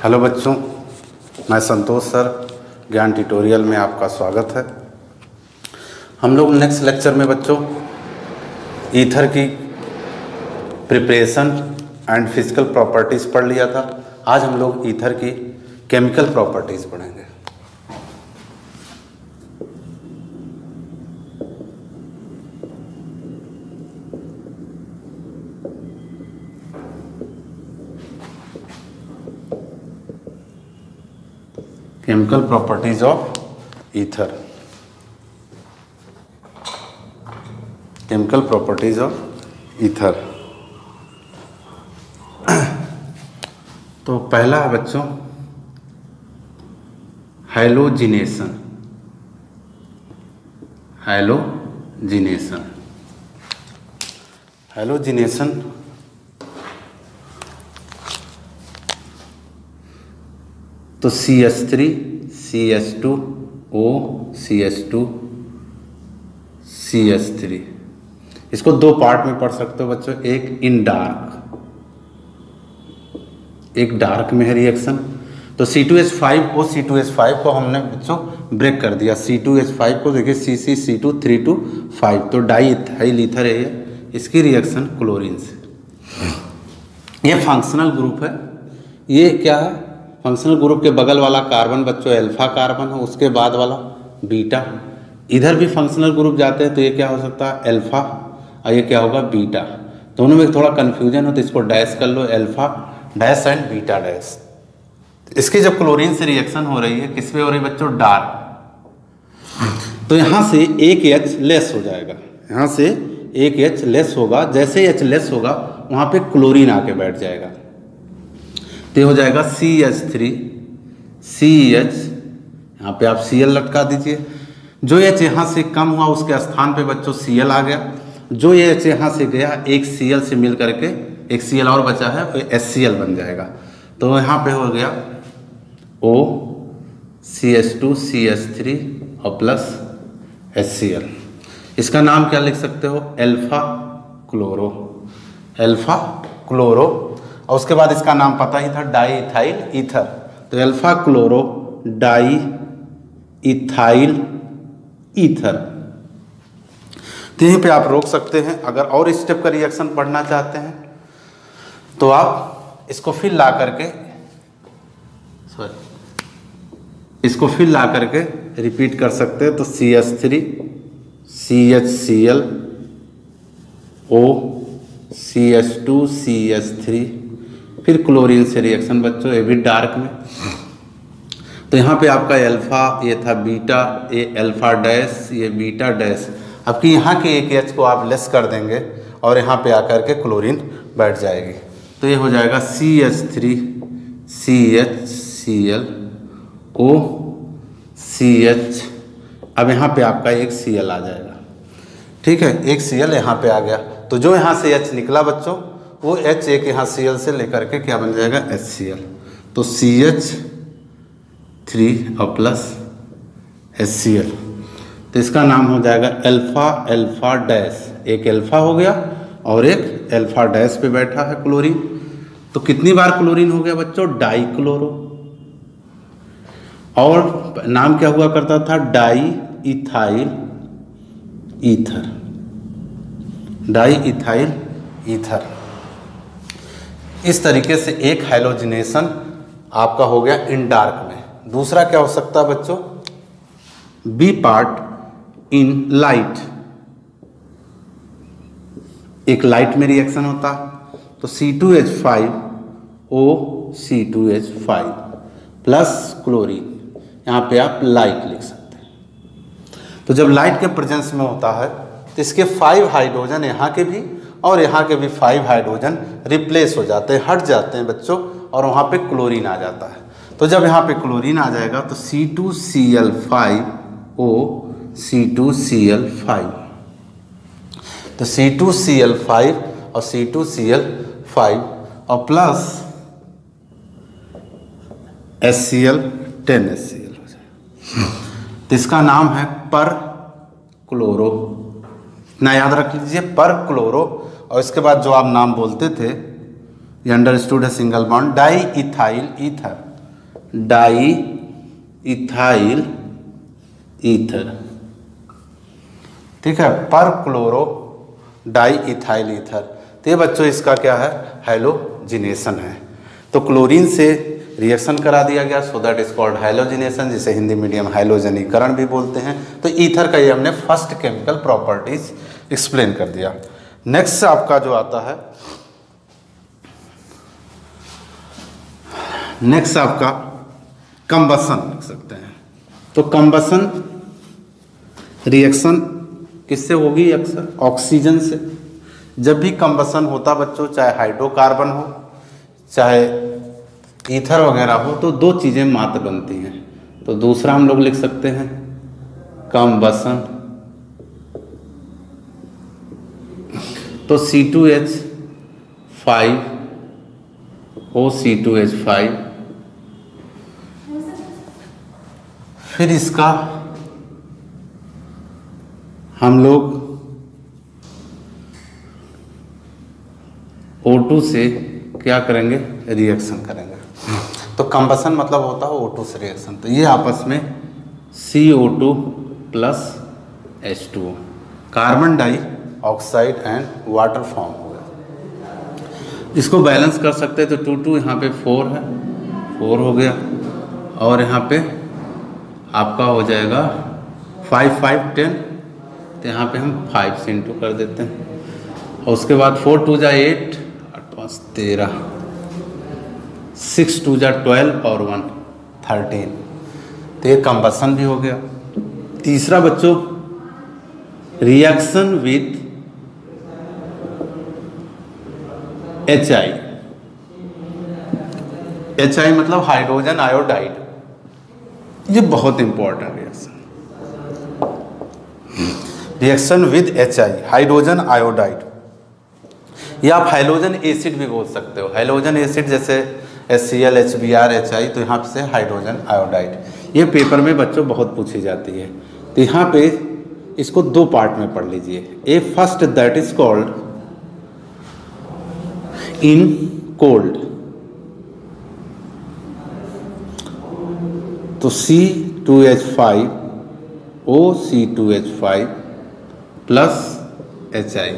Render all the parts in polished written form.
Hello बच्चों, मैं संतोष sir ज्ञान ट्यूटोरियल में आपका स्वागत है। हम लोग नेक्स्ट लेक्चर में बच्चों ईथर की प्रिपरेशन एंड फिजिकल प्रॉपर्टीज़ पढ़ लिया था। आज हम लोग ईथर की केमिकल प्रॉपर्टीज़ पढ़ेंगे। Chemical properties of ether. Chemical properties of ether. तो पहला है बच्चों हैलोजिनेशन। हैलोजिनेशन हैलोजिनेशन तो CH3 CH2O CH2 CH3, इसको दो पार्ट में पढ़ सकते हो बच्चों। एक इन डार्क, एक डार्क में है रिएक्शन। तो C2H5O C2H5 को हमने बच्चों ब्रेक कर दिया। C2H5 को देखिए CC325, तो डाई इथाइल ईथर है ये, इसकी रिएक्शन क्लोरीन से। ये फंक्शनल ग्रुप है। ये क्या है? फंक्शनल ग्रुप के बगल वाला कार्बन बच्चों अल्फा कार्बन है, उसके बाद वाला बीटा। इधर भी फंक्शनल ग्रुप जाते हैं तो ये क्या हो सकता है? अल्फा, और ये क्या होगा? बीटा। दोनों में थोड़ा कन्फ्यूजन हो तो इसको डैश कर लो, alpha dash and beta dash. इसकी जब क्लोरीन से रिएक्शन हो रही है, किस पे हो रही है बच्चों? डार्क। तो यहाँ से एक H लेस हो जाएगा, यहाँ से एक H लेस होगा। जैसे H लेस होगा वहाँ पे क्लोरीन आके बैठ जाएगा, तो हो जाएगा CH3 CH, यहाँ पे आप Cl लटका दीजिए। जो H यहाँ से कम हुआ उसके स्थान पे बच्चों Cl आ गया। जो ये H यहाँ से गया, एक Cl से मिल करके एक Cl और बचा है, तो HCl बन जाएगा। तो यहाँ पे हो गया O CH2 CH3 और प्लस HCl। इसका नाम क्या लिख सकते हो? Alpha chloro. Alpha chloro. और उसके बाद इसका नाम पता ही था, डाई इथाइल ईथर। तो alpha chloro di ethyl ether. तो यहीं पे आप रोक सकते हैं। अगर और स्टेप का रिएक्शन पढ़ना चाहते हैं तो आप इसको फिर ला करके रिपीट कर सकते हैं। तो CH3 CHCl O CH2 CH3, फिर क्लोरीन से रिएक्शन बच्चों, ये भी डार्क में। तो यहाँ पे आपका अल्फा, ये था बीटा, ये अल्फा डैश, ये बीटा डैश। अब कि यहाँ के एक H को आप लेस कर देंगे और यहाँ पे आकर के क्लोरीन बैठ जाएगी। तो ये हो जाएगा CH3 CHCl O CH। अब यहाँ पे आपका एक Cl आ जाएगा, ठीक है, एक Cl यहाँ पे आ गया। तो जो यहाँ से H निकला बच्चों, वो H एक यहाँ Cl से लेकर के क्या बन जाएगा? HCl। तो CH3 और प्लस HCl। तो इसका नाम हो जाएगा अल्फा अल्फा डैश। एक अल्फा हो गया और एक अल्फा डैश पे बैठा है क्लोरीन। तो कितनी बार क्लोरीन हो गया बच्चों? Die chloro. और नाम क्या हुआ करता था? Di ethyl ether. Di ethyl ether. इस तरीके से एक हैलोजिनेशन आपका हो गया इन डार्क में। दूसरा क्या हो सकता है बच्चों? B part in light. एक लाइट में रिएक्शन होता, तो C2H5O C2H5 प्लस क्लोरीन, यहाँ पे आप लाइट लिख सकते हैं। तो जब लाइट के प्रेजेंस में होता है तो इसके 5 हाइड्रोजन यहाँ के भी और यहाँ के भी 5 हाइड्रोजन रिप्लेस हो जाते हैं, हट जाते हैं बच्चों, और वहाँ पे क्लोरीन आ जाता है। तो जब यहाँ पे क्लोरीन आ जाएगा तो C2Cl5O C2Cl5, तो C2Cl5 और C2Cl5 और प्लस HCl 10 HCl हो जाएगा। तो इसका नाम है पर क्लोरो। इतना याद रख लीजिए, पर क्लोरो। और इसके बाद जो आप नाम बोलते थे, ये अंडरस्टूड है single bond di ethyl ether. Di ethyl ether, ठीक है, पर क्लोरो डाई इथाइल ईथर। तो ये बच्चों इसका क्या है, हैलोजिनेशन है। तो क्लोरीन से रिएक्शन करा दिया गया, so that is called halogenation, जिसे हिंदी मीडियम हैलोजनीकरण भी बोलते हैं। तो ईथर का ये हमने फर्स्ट केमिकल प्रॉपर्टीज एक्सप्लेन कर दिया। नेक्स्ट आपका जो आता है, नेक्स्ट आपका कंबसन लिख सकते हैं। तो कंबसन रिएक्शन किससे होगी, अक्सर ऑक्सीजन से। जब भी कंबसन होता बच्चों, चाहे हाइड्रोकार्बन हो चाहे ईथर वगैरह हो, तो दो चीज़ें मात्र बनती हैं। तो दूसरा हम लोग लिख सकते हैं कंबसन। तो C2H5 O C2H5, फिर इसका हम लोग O2 से क्या करेंगे, रिएक्शन करेंगे। तो कंबसन मतलब होता है O2 से रिएक्शन। तो ये आपस में CO2 plus H2O, carbon dioxide and water form हो गया। इसको बैलेंस कर सकते हैं। तो 2 2 यहाँ पे 4 है, 4 हो गया, और यहाँ पे आपका हो जाएगा 5 5 10। तो यहाँ पे हम 5 से इंटू कर देते हैं, और उसके बाद 4 2 जा 8, 8 5 13, 6 2 जा 12 और 1 13। तो ये कंबसन भी हो गया। तीसरा बच्चों, रिएक्शन विथ HI। HI मतलब हाइड्रोजन आयोडाइड। ये बहुत important reaction with HI, hydrogen iodide. या आप हाइड्रोजन एसिड भी बोल सकते हो। हाइड्रोजन एसिड जैसे HCl HBr HI, तो यहाँ से हाइड्रोजन आयोडाइड। ये पेपर में बच्चों बहुत पूछी जाती है। तो यहाँ पे इसको दो पार्ट में पढ़ लीजिए। A first that is called in cold. तो C2H5 O C2H5 plus HI।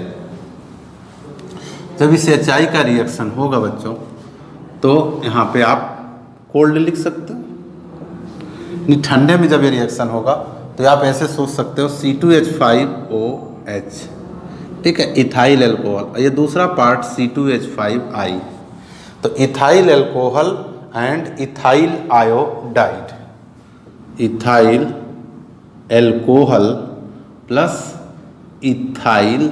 जब इस HI का रिएक्शन होगा बच्चों, तो यहाँ पे आप कोल्ड लिख सकते हो। नहीं, ठंडे में जब ये रिएक्शन होगा तो आप ऐसे सोच सकते हो C2H5OH, ठीक है, इथाइल एल्कोहल। ये दूसरा पार्ट C2H5I। तो ethyl alcohol and ethyl iodide, ethyl alcohol plus ethyl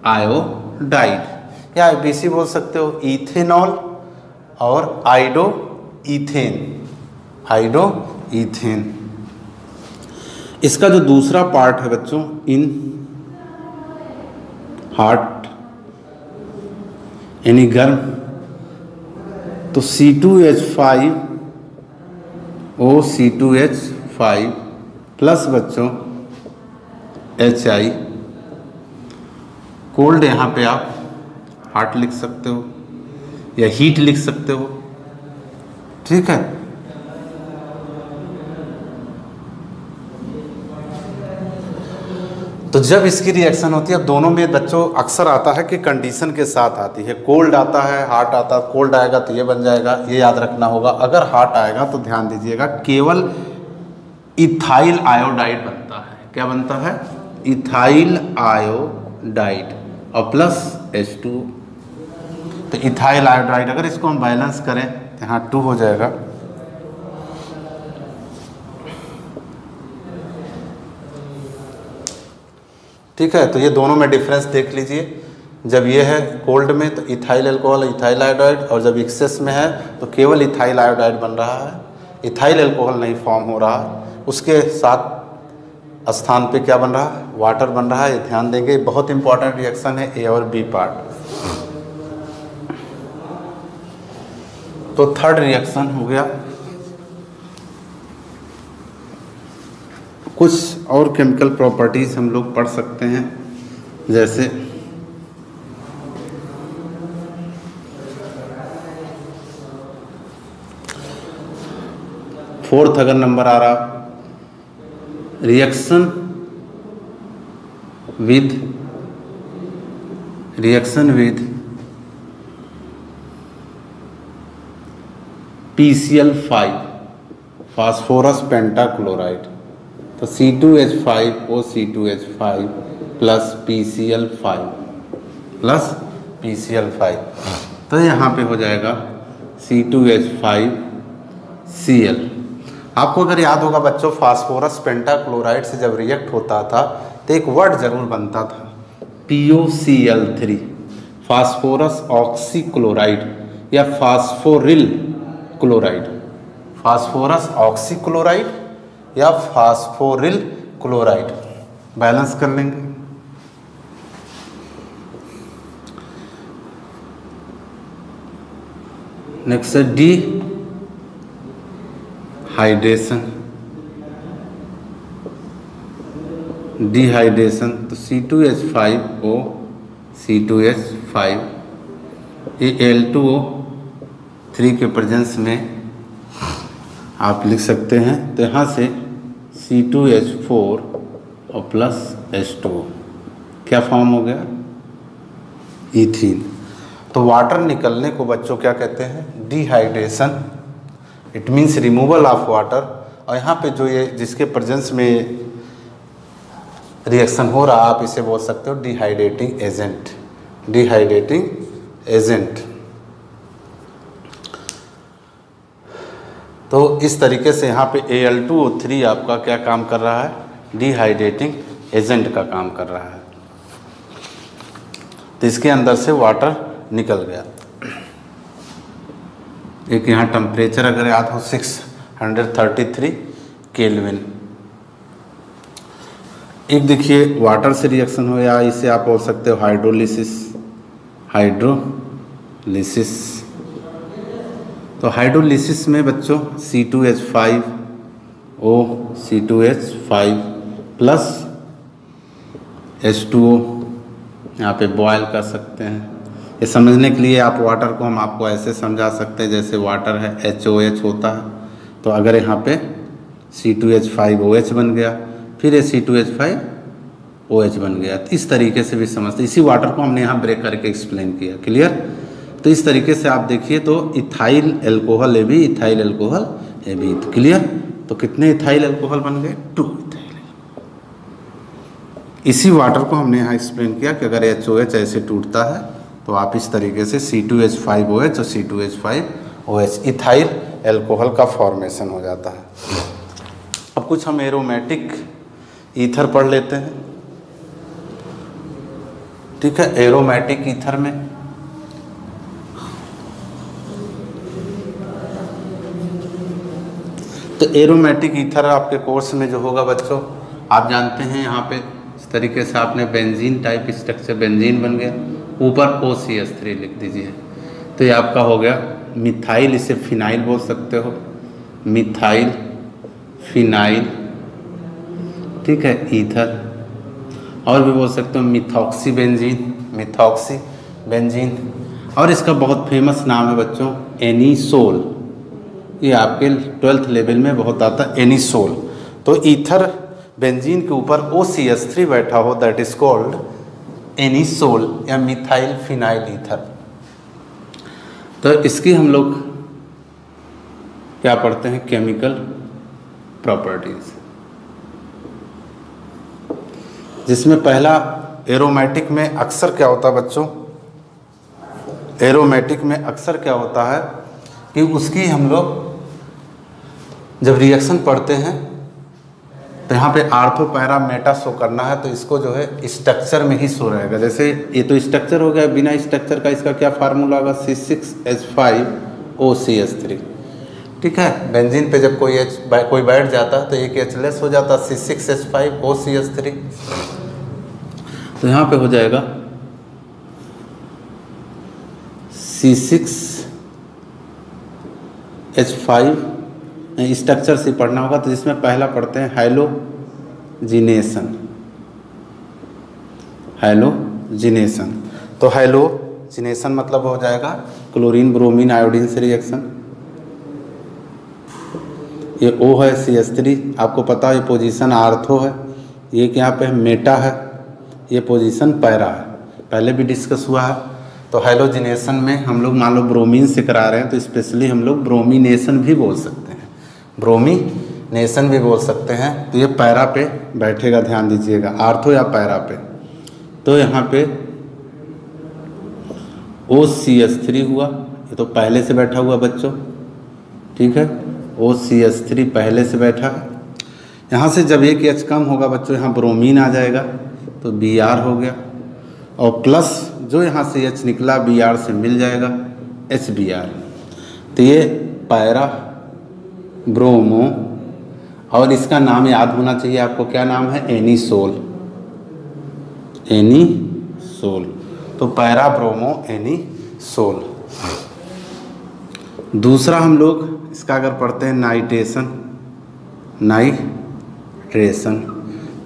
iodide, या BC बोल सकते हो इथेनॉल और आइडो इथेन, आइडो इथेन। इसका जो दूसरा पार्ट है बच्चों, इन हॉट यानी गर्म, तो C2H5O C2H5 प्लस बच्चों HI। कोल्ड यहाँ पे आप हॉट लिख सकते हो या हीट लिख सकते हो, ठीक है। तो जब इसकी रिएक्शन होती है, दोनों में बच्चों अक्सर आता है कि कंडीशन के साथ आती है। कोल्ड आता है, हॉट आता है। कोल्ड आएगा तो ये बन जाएगा, ये याद रखना होगा। अगर हॉट आएगा तो ध्यान दीजिएगा, केवल इथाइल आयोडाइड बनता है। क्या बनता है? इथाइल आयोडाइड और प्लस H2। तो इथाइल आयोडाइड, अगर इसको हम बैलेंस करें तो यहाँ 2 हो जाएगा। ठीक है, तो ये दोनों में डिफरेंस देख लीजिए। जब ये है कोल्ड में तो इथाइल अल्कोहल, इथाइल आयोडाइड, और जब एक्सेस में है तो केवल इथाइल आयोडाइड बन रहा है, इथाइल अल्कोहल नहीं फॉर्म हो रहा है। उसके साथ स्थान पे क्या बन रहा है? वाटर बन रहा है। ये ध्यान देंगे, बहुत इंपॉर्टेंट रिएक्शन है, ए और बी पार्ट। तो थर्ड रिएक्शन हो गया। कुछ और केमिकल प्रॉपर्टीज हम लोग पढ़ सकते हैं, जैसे फोर्थ अगर नंबर आ रहा, reaction with PCl5 phosphorus pentachloride, तो C2H5O, प्लस PCl5 तो यहाँ पे हो जाएगा C2H5Cl। आपको अगर याद होगा बच्चों, फास्फोरस पेंटाक्लोराइड से जब रिएक्ट होता था तो एक वर्ड जरूर बनता था, POCl3, फास्फोरस ऑक्सीक्लोराइड या फास्फोरिल क्लोराइड, फास्फोरस ऑक्सीक्लोराइड या फास्फोरिल क्लोराइड। बैलेंस कर लेंगे। नेक्स्ट है डिहाइड्रेशन, तो C2H5O, C2H5, ये Al2O3 के प्रेजेंस में आप लिख सकते हैं, तो यहाँ से C2H4 और प्लस H2O क्या फॉर्म हो गया, ईथीन। तो वाटर निकलने को बच्चों क्या कहते हैं, dehydration, it means removal of water. और यहाँ पे जो ये जिसके प्रेजेंस में रिएक्शन हो रहा, आप इसे बोल सकते हो डिहाइड्रेटिंग एजेंट। तो इस तरीके से यहाँ पे Al2O3 आपका क्या काम कर रहा है, डिहाइड्रेटिंग एजेंट का काम कर रहा है। तो इसके अंदर से वाटर निकल गया। एक यहाँ टेम्परेचर अगर याद हो 633 केल्विन। एक देखिए वाटर से रिएक्शन हो, या इसे आप बोल सकते हो हाइड्रोलिसिस। तो हाइड्रोलिसिस में बच्चों C2H5O, C2H5 प्लस H2O यहाँ पे बॉयल कर सकते हैं। ये समझने के लिए आप वाटर को हम आपको ऐसे समझा सकते हैं, जैसे वाटर है HOH होता है, तो अगर यहाँ पे C2H5OH बन गया, फिर ये C2H5OH बन गया, तो इस तरीके से भी समझते। इसी वाटर को हमने यहाँ ब्रेक करके एक्सप्लेन किया। क्लियर? तो इस तरीके से आप देखिए, तो ethyl alcohol A B, ethyl alcohol A B. Clear? तो कितने इथाइल एल्कोहल बन गए, 2 इथाइल। इसी वाटर को हमने यहाँ एक्सप्लेन किया कि अगर HOH ऐसे टूटता है तो आप इस तरीके से C2H5OH और C2H5OH इथाइल एल्कोहल का फॉर्मेशन हो जाता है। अब कुछ हम एरोमेटिक ईथर पढ़ लेते हैं। ठीक है, एरोमेटिक ईथर में तो एरोमेटिक ईथर आपके कोर्स में जो होगा बच्चों, आप जानते हैं यहाँ पे इस तरीके से आपने बेंजीन टाइप स्ट्रक्चर, बेंजीन बन गया, ऊपर OCH3 लिख दीजिए, तो ये आपका हो गया मिथाइल, इसे फिनाइल बोल सकते हो, मिथाइल फिनाइल। ठीक है, ईथर। और भी बोल सकते हो मिथॉक्सी बेंजीन। और इसका बहुत फेमस नाम है बच्चों एनिसोल। ये आपके 12th लेवल में बहुत आता है, एनिसोल। तो ईथर बेंजीन के ऊपर OCH3 बैठा हो, दैट इज कॉल्ड एनिसोल या मिथाइल फिनाइल ईथर। तो इसकी हम लोग क्या पढ़ते हैं, केमिकल प्रॉपर्टीज, जिसमें पहला एरोमेटिक में अक्सर क्या होता है बच्चों, एरोमेटिक में अक्सर क्या होता है कि उसकी हम लोग जब रिएक्शन पढ़ते हैं तो यहाँ पे आर्थो पैरा मेटा शो करना है, तो इसको जो है स्ट्रक्चर में ही शो रहेगा। जैसे ये तो स्ट्रक्चर हो गया, बिना स्ट्रक्चर का इसका क्या फार्मूला होगा, C6H5OCH3। ठीक है, बेंजीन पे जब कोई बैठ जाता है तो एक H लेस हो जाता है, C6H5OCH3। तो यहाँ पे हो जाएगा C6H5, स्ट्रक्चर से पढ़ना होगा। तो जिसमें पहला पढ़ते हैं हैलोजिनेशन। तो हैलोजिनेशन मतलब हो जाएगा क्लोरीन ब्रोमीन आयोडीन से रिएक्शन। ये O है CH3, आपको पता है ये पोजीशन आर्थो है, ये यहाँ पे मेटा है, ये पोजीशन पैरा है, पहले भी डिस्कस हुआ है। तो हैलोजिनेशन में हम लोग मान लो ब्रोमीन से करा रहे हैं तो स्पेशली हम लोग ब्रोमिनेशन भी बोल सकते हैं, ब्रोमिनेशन भी बोल सकते हैं। तो ये पैरा पे बैठेगा, ध्यान दीजिएगा, आर्थो या पैरा पे। तो यहाँ पे OCH3 हुआ, ये तो पहले से बैठा हुआ बच्चों, ठीक है, OCH3 पहले से बैठा है। यहाँ से जब एक H कम होगा बच्चों, यहाँ ब्रोमीन आ जाएगा तो Br हो गया, और प्लस जो यहाँ से H निकला Br से मिल जाएगा HBr। तो ये पैरा ब्रोमो, और इसका नाम याद होना चाहिए आपको, क्या नाम है, एनीसोल, एनीसोल। तो पैरा ब्रोमो एनीसोल। दूसरा हम लोग इसका अगर पढ़ते हैं नाइट्रेशन,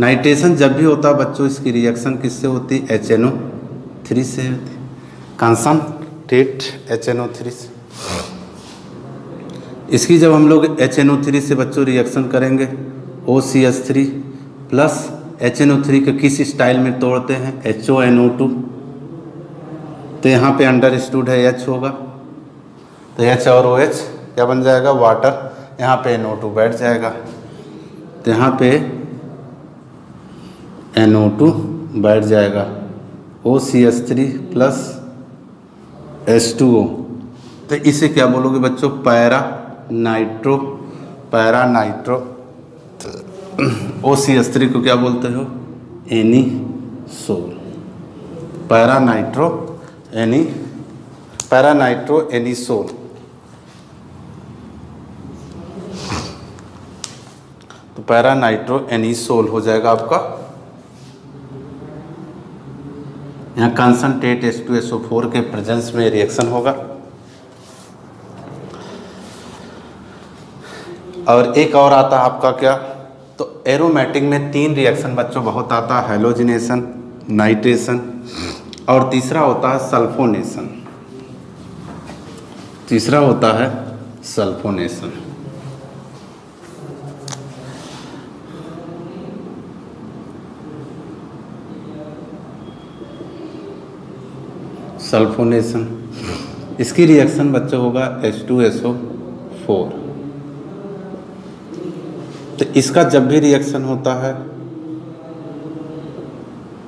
नाइट्रेशन जब भी होता है बच्चों, इसकी रिएक्शन किससे होती है, HNO3 से होती है, कंसंट्रेट HNO3 से। इसकी जब हम लोग HNO3 से बच्चों रिएक्शन करेंगे, OCH3 प्लस HNO3 को किस स्टाइल में तोड़ते हैं, HONO2। तो यहाँ पे अंडरस्टूड है H होगा, तो H और OH क्या बन जाएगा, वाटर, यहाँ पे NO2 बैठ जाएगा, तो यहाँ पे NO2 बैठ जाएगा, OCH3 प्लस H2O। तो इसे क्या बोलोगे बच्चों, पैरा नाइट्रो, OCH3 को क्या बोलते हो, एनीसोल, पैरा नाइट्रो एनीसोल। तो पैरा नाइट्रो एनीसोल हो जाएगा आपका। यहाँ कंसंट्रेट H2SO4 के प्रेजेंस में रिएक्शन होगा। और एक और आता है आपका क्या, तो एरोमेटिक में 3 रिएक्शन बच्चों बहुत आता है, हैलोजिनेशन, नाइट्रेशन, और तीसरा होता है सल्फोनेशन, तीसरा होता है सल्फोनेशन। सल्फोनेशन, इसकी रिएक्शन बच्चों होगा H2SO4। तो इसका जब भी रिएक्शन होता है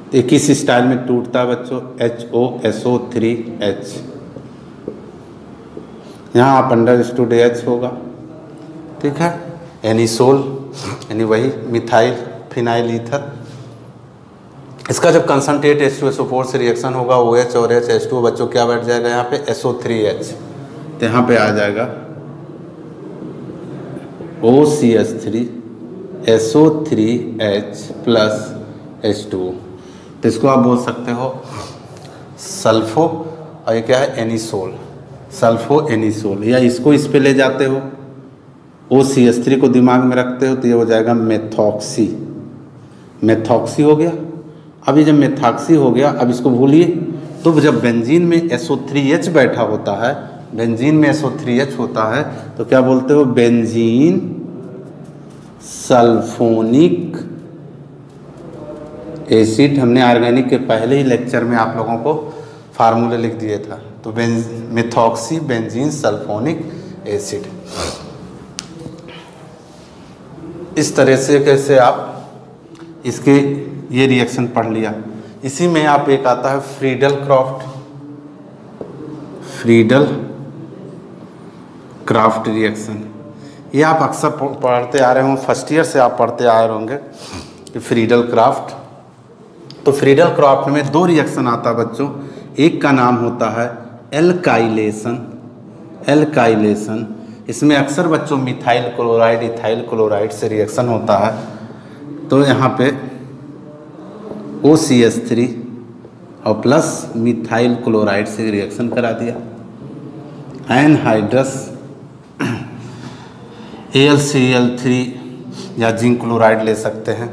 तो किस स्टाइल में टूटता है बच्चों, HOSO3H, यहाँ आप अंडरस्टूड H होगा, ठीक है, एनीसोल यानी वही मिथाइल फिनाइल ईथर। इसका जब कंसंट्रेट H2SO4 से रिएक्शन होगा, OH और H2O बच्चों क्या बैठ जाएगा यहाँ पे, SO3H। तो यहाँ पे आ जाएगा OCH3 SO3H प्लस H2O। तो इसको आप बोल सकते हो सल्फो, और ये क्या है, एनीसोल, सल्फो एनीसोल। या इसको इस पे ले जाते हो, OCH3 को दिमाग में रखते हो तो ये हो जाएगा मेथॉक्सी, मेथॉक्सी हो गया। अब ये जब मेथॉक्सी हो गया, अब इसको भूलिए। तो जब बेंजीन में SO3H बैठा होता है, बेंजीन में SO3H होता है तो क्या बोलते हो, बेंजीन सल्फोनिक एसिड। हमने ऑर्गेनिक के पहले ही लेक्चर में आप लोगों को फार्मूले लिख दिए था। तो मेथॉक्सी बेंजीन सल्फोनिक एसिड। इस तरह से कैसे आप इसके ये रिएक्शन पढ़ लिया। इसी में आप एक आता है फ्रीडल क्राफ्ट रिएक्शन। ये आप अक्सर पढ़ते आ रहे होंगे, फर्स्ट ईयर से आप पढ़ते आ रहे होंगे कि फ्रीडल क्राफ्ट। तो फ्रीडल क्राफ्ट में 2 रिएक्शन आता है बच्चों। एक का नाम होता है एल्काइलेशन। इसमें अक्सर बच्चों मिथाइल क्लोराइड इथाइल क्लोराइड से रिएक्शन होता है। तो यहाँ पे OCH3 और प्लस मिथाइल क्लोराइड से रिएक्शन करा दिया। एनहाइड्रस AlCl3 या जिंक क्लोराइड ले सकते हैं।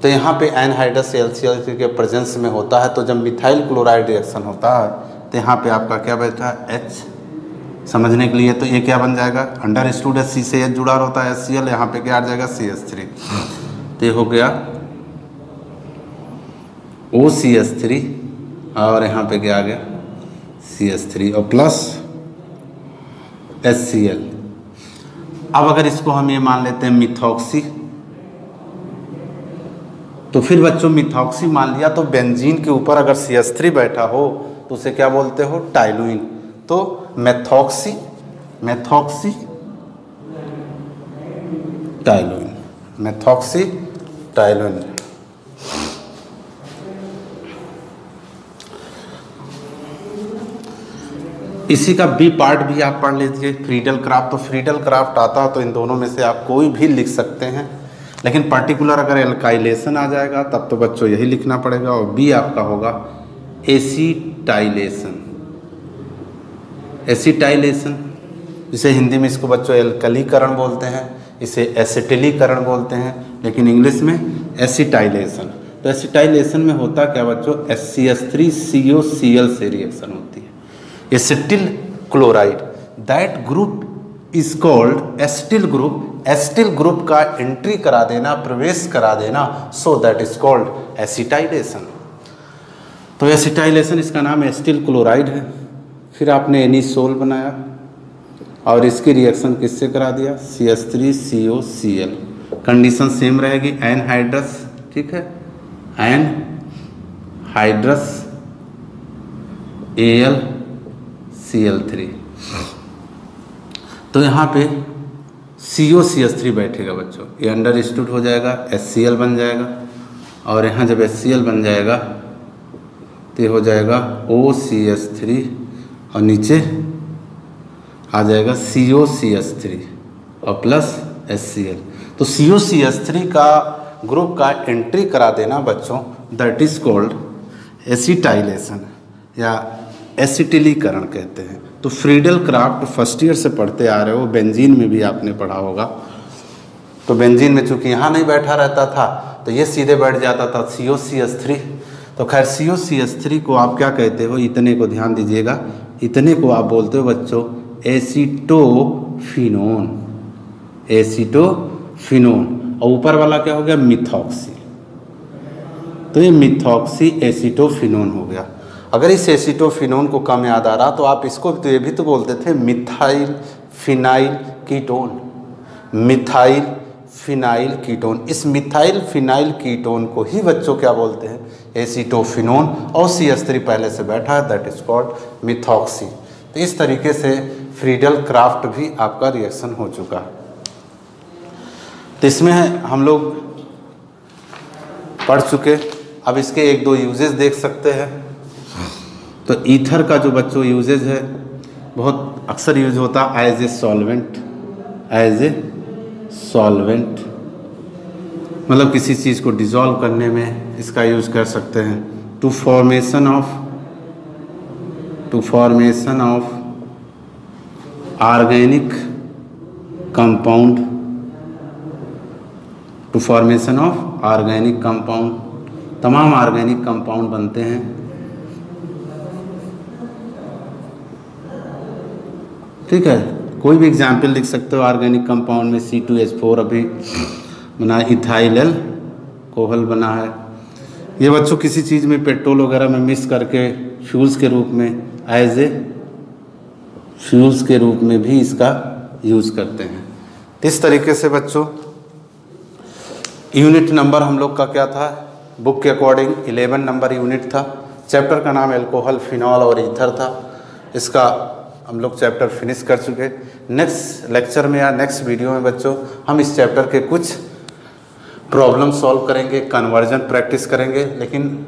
तो यहाँ पे एनहाइड्रस AlCl3 के प्रेजेंस में होता है। तो जब मिथाइल क्लोराइड रिएक्शन होता है तो यहाँ पे आपका क्या बैठा है, समझने के लिए। तो ये क्या बन जाएगा, अंडर स्टूड सी से एच जुड़ा होता है HCl, यहाँ पे क्या आ जाएगा CH3। तो हो गया OCH3 और यहाँ पे क्या आ गया CH3 और प्लस HCl। अब अगर इसको हम ये मान लेते हैं मिथॉक्सी, तो फिर बच्चों मिथॉक्सी मान लिया तो बेंजीन के ऊपर अगर CH3 बैठा हो तो उसे क्या बोलते हो, टाइलुइन। तो मेथॉक्सी टाइलुइन, मेथॉक्सी टाइलुइन। इसी का बी पार्ट भी आप पढ़ लीजिए, फ्रीडल क्राफ्ट। तो फ्रीडल क्राफ्ट आता तो इन दोनों में से आप कोई भी लिख सकते हैं, लेकिन पर्टिकुलर अगर एल्काइलेशन आ जाएगा तब तो बच्चों यही लिखना पड़ेगा। और बी आपका होगा एसिटाइलेशन। एसिटाइलेशन जिसे हिंदी में इसको बच्चों एल्कलीकरण बोलते हैं, इसे एसिटिलीकरण बोलते हैं, लेकिन इंग्लिश में एसिटाइलेशन। तो एसिटाइलेशन में होता क्या बच्चों, HCH3COCl से रिएक्शन होती है। Acetyl chloride, that group is called acetyl group. Acetyl group का एंट्री करा देना, प्रवेश करा देना, so that is called acetylation. तो एसिटाइलेशन इसका नाम एसिटिल क्लोराइड है। फिर आपने एनिसोल बनाया और इसकी रिएक्शन किससे करा दिया, CH3COCl। कंडीशन सेम रहेगी, एनहाइड्रस, ठीक है, एनहाइड्रस AlCl3। तो यहाँ पे COCH3 बैठेगा बच्चों, ये अंडर स्टूड हो जाएगा, HCl बन जाएगा, और यहाँ जब HCl बन जाएगा तो ये हो जाएगा OCH3 और नीचे आ जाएगा COCH3 और प्लस HCl। तो COCH3 का ग्रुप का एंट्री करा देना बच्चों, दैट इज कॉल्ड एसिटाइलेशन या एसिटिलीकरण कहते हैं। तो फ्रीडल क्राफ्ट फर्स्ट ईयर से पढ़ते आ रहे हो, बेंजीन में भी आपने पढ़ा होगा। तो बेंजीन में चूंकि यहाँ नहीं बैठा रहता था तो ये सीधे बैठ जाता था COCH3। तो खैर COCH3 को आप क्या कहते हो, इतने को ध्यान दीजिएगा, इतने को आप बोलते हो बच्चों एसीटोफिनोन। एसीटोफिनोन। और ऊपर वाला क्या हो गया, मिथॉक्सी। तो ये मिथॉक्सी एसीटोफिनोन हो गया। अगर इस एसीटोफिनोन को कम याद आ रहा तो आप इसको तो ये भी तो बोलते थे methyl phenyl ketone. Methyl phenyl ketone, इस मिथाइल फिनाइल कीटोन को ही बच्चों क्या बोलते हैं, एसीटोफिनोन। और CH3 पहले से बैठा है, दैट इज कॉल्ड मिथॉक्सी। तो इस तरीके से फ्रीडल क्राफ्ट भी आपका रिएक्शन हो चुका है। तो इसमें हम लोग पढ़ चुके, अब इसके एक दो यूजेस देख सकते हैं। तो ईथर का जो बच्चों यूजेज है बहुत अक्सर यूज होता है as a solvent. As a solvent मतलब किसी चीज़ को डिज़ोल्व करने में इसका यूज़ कर सकते हैं। To formation of organic compound. To formation of organic compound, तमाम ऑर्गेनिक कंपाउंड बनते हैं। ठीक है, कोई भी एग्जाम्पल लिख सकते हो ऑर्गेनिक कंपाउंड में। C2H4 अभी बना, इथाइल एल्कोहल बना है। ये बच्चों किसी चीज़ में पेट्रोल वगैरह में मिक्स करके फ्यूल्स के रूप में, एज ए फ्यूल्स के रूप में भी इसका यूज़ करते हैं। इस तरीके से बच्चों यूनिट नंबर हम लोग का क्या था, बुक के अकॉर्डिंग 11 नंबर यूनिट था। चैप्टर का नाम एल्कोहल, फिनॉल और ईथर था। इसका हम लोग चैप्टर फिनिश कर चुके। नेक्स्ट लेक्चर में या नेक्स्ट वीडियो में बच्चों हम इस चैप्टर के कुछ प्रॉब्लम सॉल्व करेंगे, कन्वर्जन प्रैक्टिस करेंगे। लेकिन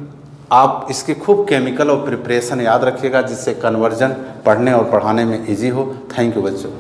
आप इसकी खूब केमिकल और प्रिपरेशन याद रखिएगा, जिससे कन्वर्जन पढ़ने और पढ़ाने में इजी हो। थैंक यू बच्चों।